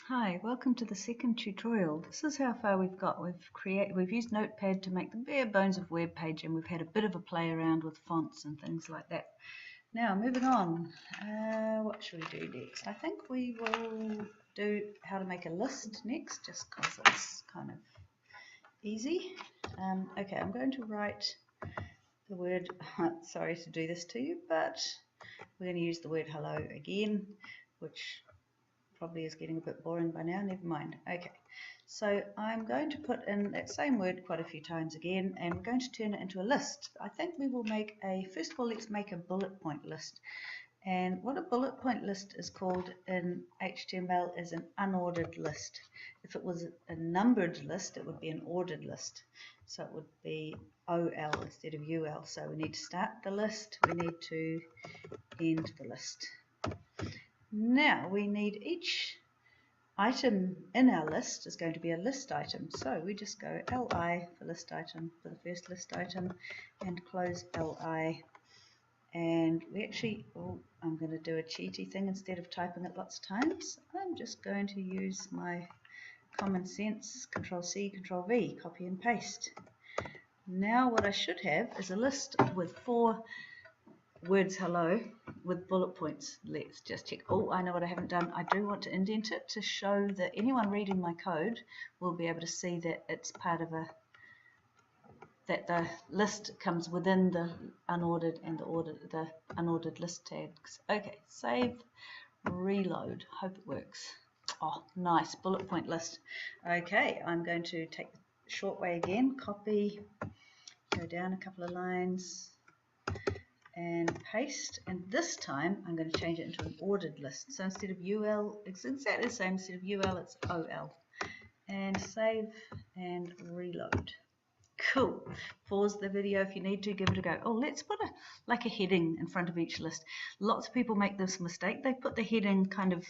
Hi, welcome to the second tutorial. This is how far we've got. We've used Notepad to make the bare bones of web page, and we've had a bit of a play around with fonts and things like that. Now moving on, what should we do next? I think we will do how to make a list next, just because it's kind of easy. Okay, I'm going to write the word, sorry to do this to you, but we're going to use the word hello again, which probably is getting a bit boring by now, never mind. Okay, so I'm going to put in that same word quite a few times again, and we're going to turn it into a list. I think we will make first of all, let's make a bullet point list. And what a bullet point list is called in HTML is an unordered list. If it was a numbered list, it would be an ordered list. So it would be OL instead of UL. So we need to start the list, we need to end the list. Now we need each item in our list is going to be a list item. So we just go LI for list item for the first list item and close LI. And we actually, I'm going to do a cheaty thing. Instead of typing it lots of times, I'm just going to use my common sense, Control-C, Control-V, copy and paste. Now what I should have is a list with 4 words hello with bullet points. Let's just check. Oh, I know what I haven't done. I do want to indent it to show that anyone reading my code will be able to see that it's part of that the list comes within the unordered and the unordered list tags. Okay, save, reload. Hope it works. Oh, nice, bullet point list. Okay, I'm going to take the short way again, copy, go down a couple of lines, and paste, and this time I'm going to change it into an ordered list. So instead of UL, it's exactly the same. Instead of UL, it's OL. And save and reload. Cool. Pause the video if you need to, give it a go. Oh, let's put like a heading in front of each list. Lots of people make this mistake. They put the heading kind of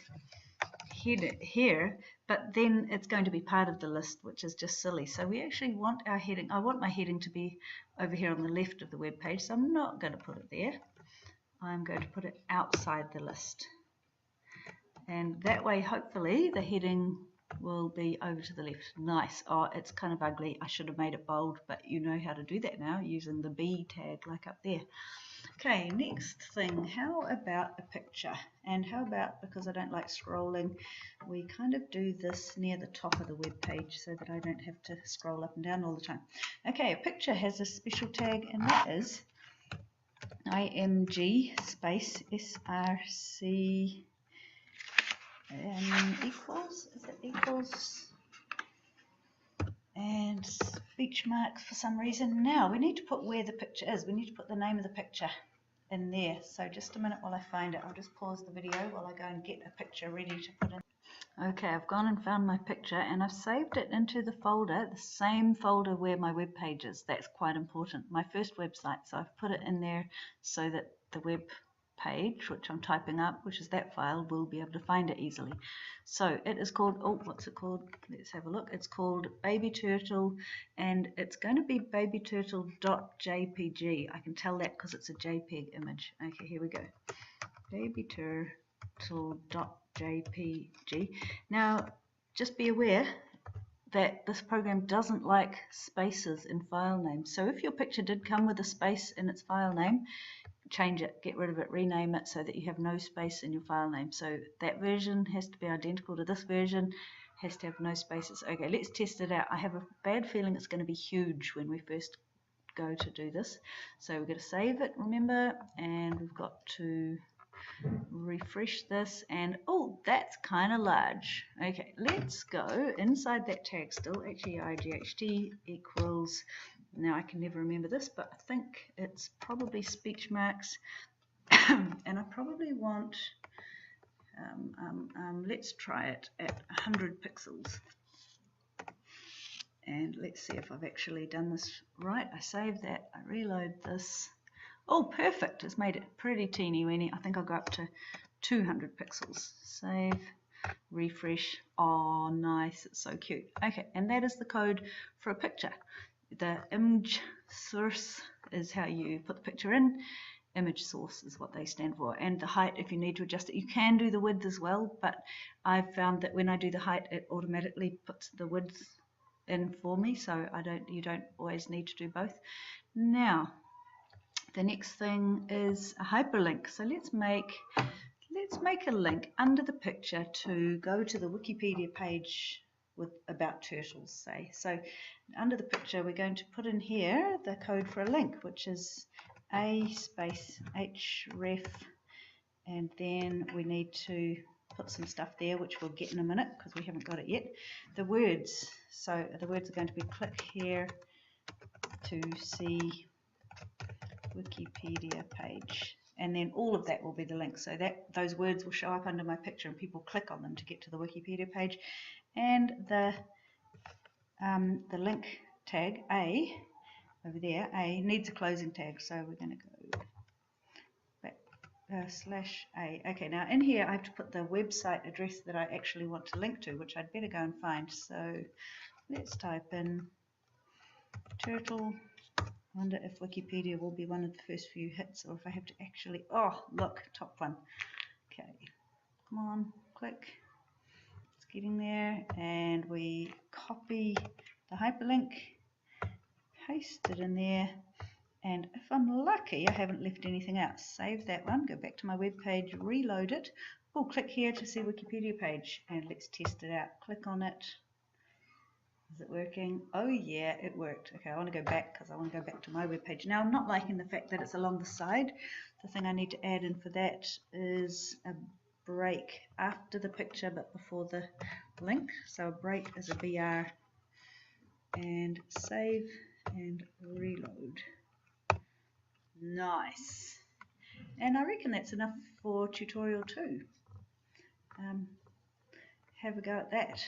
here, but then it's going to be part of the list, which is just silly. So we actually want our heading, I want my heading to be over here on the left of the web page, so I'm not going to put it there. I'm going to put it outside the list. And that way, hopefully, the heading will be over to the left. Nice. Oh, it's kind of ugly. I should have made it bold, but you know how to do that now using the B tag like up there. Okay, next thing, how about a picture? And how about, because I don't like scrolling, we kind of do this near the top of the web page so that I don't have to scroll up and down all the time. Okay, a picture has a special tag, and that is img space src equals, is it equals, and speech marks for some reason. Now we need to put where the picture is. We need to put the name of the picture in there. So just a minute while I find it. I'll just pause the video while I go and get a picture ready to put in. Okay, I've gone and found my picture, and I've saved it into the folder, the same folder where my web page is. That's quite important. My first website, so I've put it in there so that the web page, which I'm typing up, which is that file, will be able to find it easily. So it is called, oh, what's it called? Let's have a look. It's called Baby Turtle, and it's going to be babyturtle.jpg. I can tell that because it's a JPEG image. Okay, here we go. babyturtle.jpg. Now, just be aware that this program doesn't like spaces in file names. So if your picture did come with a space in its file name, change it, get rid of it, rename it so that you have no space in your file name. So that version has to be identical to this version, has to have no spaces. Okay, let's test it out. I have a bad feeling it's going to be huge when we first go to do this. So we're going to save it, remember, and we've got to refresh this, and oh, that's kind of large. Okay, let's go inside that tag still, HEIGHT equals, now I can never remember this, but I think it's probably speech marks, and I probably want, let's try it at 100 pixels. And let's see if I've actually done this right. I save that, I reload this. Oh, perfect, it's made it pretty teeny weeny. I think I'll go up to 200 pixels. Save, refresh. Oh, nice, it's so cute. Okay, and that is the code for a picture. The image source is how you put the picture in, image source is what they stand for, and the height, if you need to adjust it. You can do the width as well, but I've found that when I do the height, it automatically puts the width in for me, so you don't always need to do both. Now the next thing is a hyperlink. So let's make a link under the picture to go to the Wikipedia page with about turtles, say. So under the picture we're going to put in here the code for a link, which is a space href, and then we need to put some stuff there which we'll get in a minute because we haven't got it yet. The words, so the words are going to be click here to see Wikipedia page, and then all of that will be the link, so that those words will show up under my picture and people click on them to get to the Wikipedia page. And the link tag A over there, A needs a closing tag, so we're going to go back /A. Okay, now in here I have to put the website address that I actually want to link to, which I'd better go and find. So let's type in turtle. I wonder if Wikipedia will be one of the first few hits, or if I have to actually, oh look, top one. Okay, come on, click. It's getting there, and we copy the hyperlink, paste it in there, and if I'm lucky I haven't left anything else. Save that one, go back to my web page, reload it. Oh, click here to see Wikipedia page, and let's test it out. Click on it. Is it working? Oh yeah, it worked. Okay, I want to go back because I want to go back to my web page. Now I'm not liking the fact that it's along the side. The thing I need to add in for that is a break after the picture but before the link. So a break is a BR, and save and reload. Nice. And I reckon that's enough for tutorial 2. Have a go at that.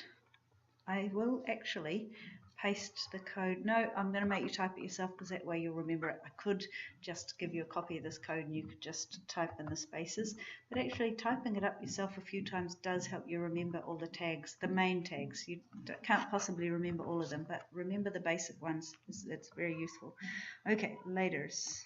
I will actually paste the code. No, I'm going to make you type it yourself because that way you'll remember it. I could just give you a copy of this code and you could just type in the spaces, but actually typing it up yourself a few times does help you remember all the tags, the main tags. You can't possibly remember all of them, but remember the basic ones. It's very useful. Okay, laters.